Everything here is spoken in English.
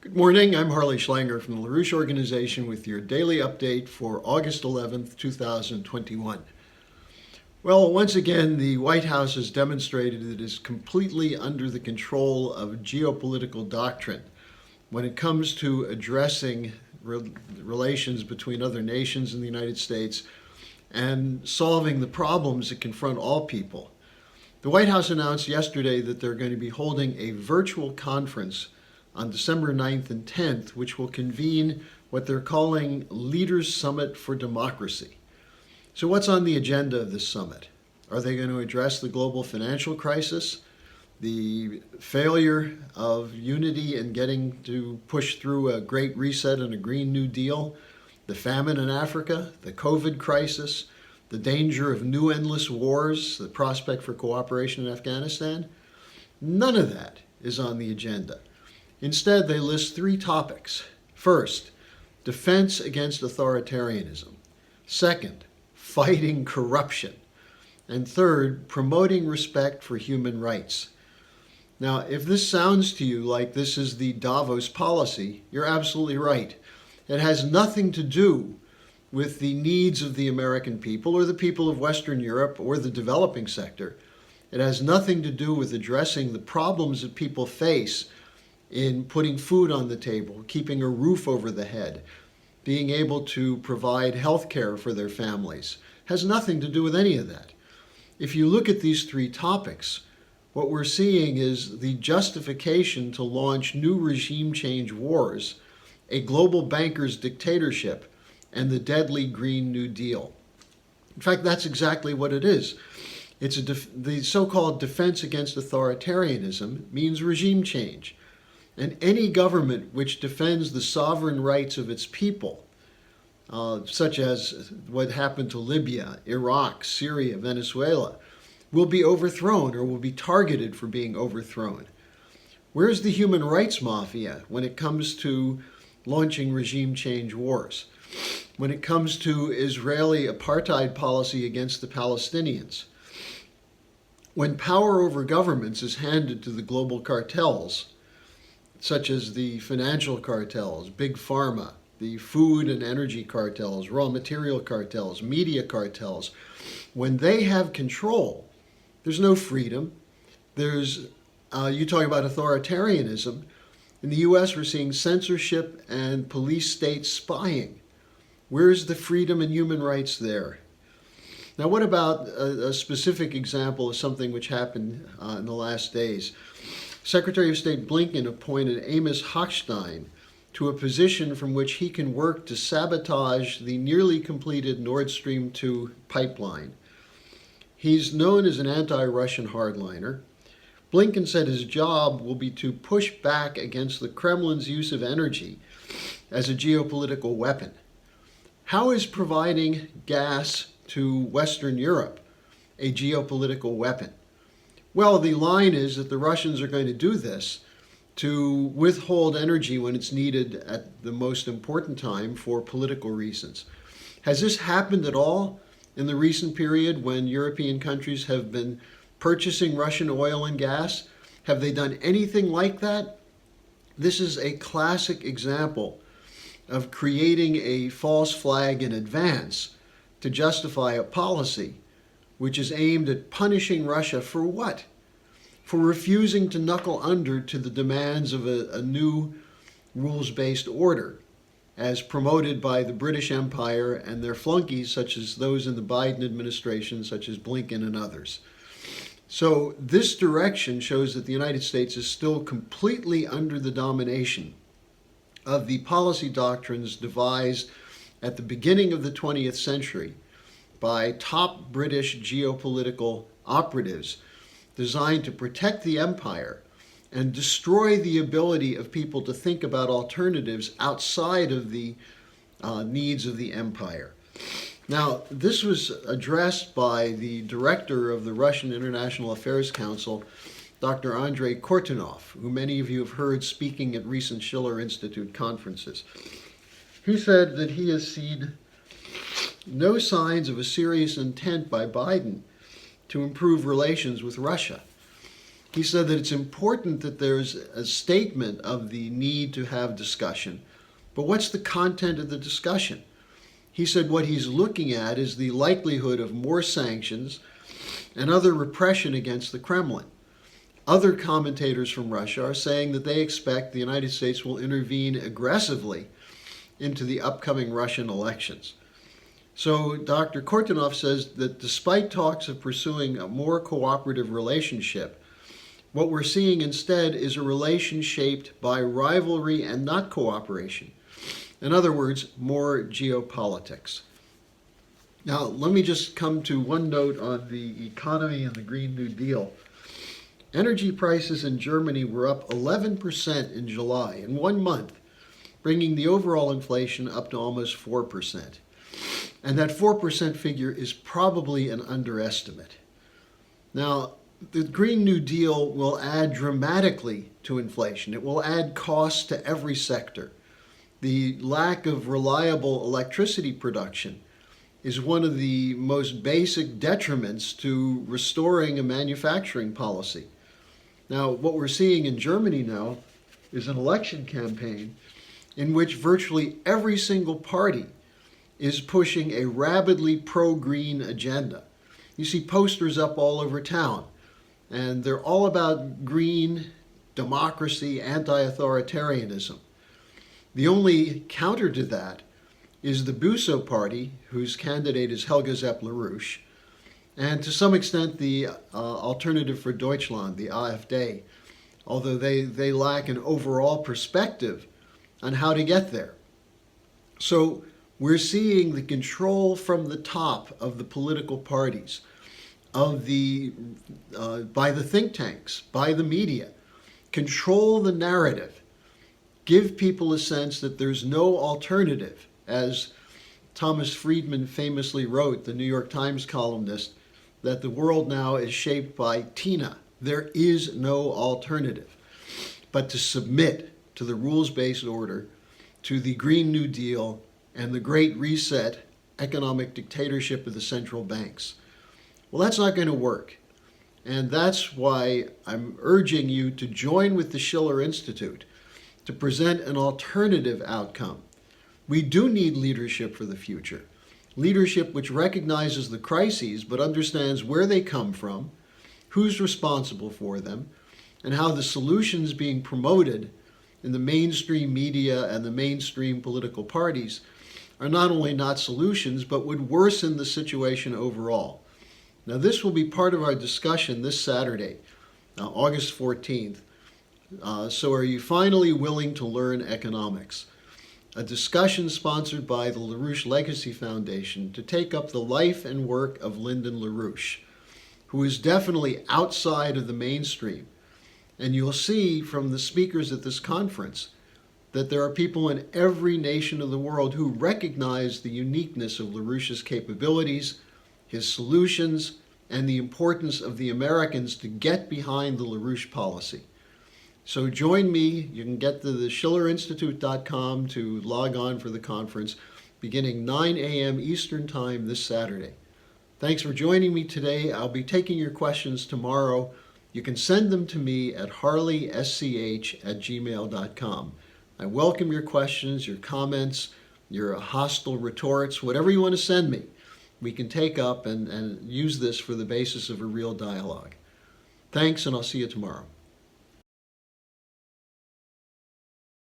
Good morning, I'm Harley Schlanger from the LaRouche Organization with your daily update for August 11th, 2021. Well, once again, the White House has demonstrated that it is completely under the control of geopolitical doctrine when it comes to addressing relations between other nations in the United States and solving the problems that confront all people. The White House announced yesterday that they're going to be holding a virtual conference on December 9th and 10th, which will convene what they're calling Leaders Summit for Democracy. So what's on the agenda of this summit? Are they going to address the global financial crisis, the failure of unity in getting to push through a Great Reset and a Green New Deal, the famine in Africa, the COVID crisis, the danger of new endless wars, the prospect for cooperation in Afghanistan? None of that is on the agenda. Instead, they list three topics. First, defense against authoritarianism. Second, fighting corruption. And third, promoting respect for human rights. Now, if this sounds to you like this is the Davos policy, you're absolutely right. It has nothing to do with the needs of the American people or the people of Western Europe or the developing sector. It has nothing to do with addressing the problems that people face in putting food on the table, keeping a roof over the head, being able to provide health care for their families. It has nothing to do with any of that. If you look at these three topics, what we're seeing is the justification to launch new regime change wars, a global banker's dictatorship, and the deadly Green New Deal. In fact, that's exactly what it is. It's the so-called defense against authoritarianism means regime change. And any government which defends the sovereign rights of its people, such as what happened to Libya, Iraq, Syria, Venezuela, will be overthrown or will be targeted for being overthrown. Where's the human rights mafia when it comes to launching regime change wars? When it comes to Israeli apartheid policy against the Palestinians? When power over governments is handed to the global cartels, such as the financial cartels, big pharma, the food and energy cartels, raw material cartels, media cartels, when they have control, there's no freedom. You talk about authoritarianism. In the US, we're seeing censorship and police state spying. Where's the freedom and human rights there? Now, what about a specific example of something which happened in the last days? Secretary of State Blinken appointed Amos Hochstein to a position from which he can work to sabotage the nearly completed Nord Stream 2 pipeline. He's known as an anti-Russian hardliner. Blinken said his job will be to push back against the Kremlin's use of energy as a geopolitical weapon. How is providing gas to Western Europe a geopolitical weapon? Well, the line is that the Russians are going to do this to withhold energy when it's needed at the most important time for political reasons. Has this happened at all in the recent period when European countries have been purchasing Russian oil and gas? Have they done anything like that? This is a classic example of creating a false flag in advance to justify a policy which is aimed at punishing Russia for what? For refusing to knuckle under to the demands of a new rules-based order, as promoted by the British Empire and their flunkies, such as those in the Biden administration, such as Blinken and others. So this direction shows that the United States is still completely under the domination of the policy doctrines devised at the beginning of the 20th century by top British geopolitical operatives designed to protect the empire and destroy the ability of people to think about alternatives outside of the needs of the empire. Now, this was addressed by the director of the Russian International Affairs Council, Dr. Andrei Kortunov, who many of you have heard speaking at recent Schiller Institute conferences. He said that he has seen no signs of a serious intent by Biden to improve relations with Russia. He said that it's important that there's a statement of the need to have discussion, but what's the content of the discussion? He said what he's looking at is the likelihood of more sanctions and other repression against the Kremlin. Other commentators from Russia are saying that they expect the United States will intervene aggressively into the upcoming Russian elections. So Dr. Kortunov says that despite talks of pursuing a more cooperative relationship, what we're seeing instead is a relation shaped by rivalry and not cooperation. In other words, more geopolitics. Now, let me just come to one note on the economy and the Green New Deal. Energy prices in Germany were up 11% in July, in 1 month, bringing the overall inflation up to almost 4%. And that 4% figure is probably an underestimate. Now, the Green New Deal will add dramatically to inflation. It will add costs to every sector. The lack of reliable electricity production is one of the most basic detriments to restoring a manufacturing policy. Now, what we're seeing in Germany now is an election campaign in which virtually every single party is pushing a rabidly pro-green agenda. You see posters up all over town, and they're all about green, democracy, anti-authoritarianism. The only counter to that is the Buso party, whose candidate is Helga Zepp LaRouche, and to some extent the Alternative for Deutschland, the AfD, although they lack an overall perspective on how to get there. So we're seeing the control from the top of the political parties, by the think tanks, by the media, control the narrative, give people a sense that there's no alternative. As Thomas Friedman famously wrote, the New York Times columnist, that the world now is shaped by Tina. There is no alternative but to submit to the rules-based order, to the Green New Deal, and the Great Reset economic dictatorship of the central banks. Well, that's not going to work. And that's why I'm urging you to join with the Schiller Institute to present an alternative outcome. We do need leadership for the future. Leadership which recognizes the crises but understands where they come from, who's responsible for them, and how the solutions being promoted in the mainstream media and the mainstream political parties are not only not solutions, but would worsen the situation overall. Now, this will be part of our discussion this Saturday, August 14th. So are you finally willing to learn economics? A discussion sponsored by the LaRouche Legacy Foundation to take up the life and work of Lyndon LaRouche, who is definitely outside of the mainstream. And you'll see from the speakers at this conference that there are people in every nation of the world who recognize the uniqueness of LaRouche's capabilities, his solutions, and the importance of the Americans to get behind the LaRouche policy. So join me. You can get to the schillerinstitute.com to log on for the conference beginning 9 a.m. Eastern Time this Saturday. Thanks for joining me today. I'll be taking your questions tomorrow. You can send them to me at harleysch@gmail.com. I welcome your questions, your comments, your hostile retorts, whatever you want to send me. We can take up and use this for the basis of a real dialogue. Thanks, and I'll see you tomorrow.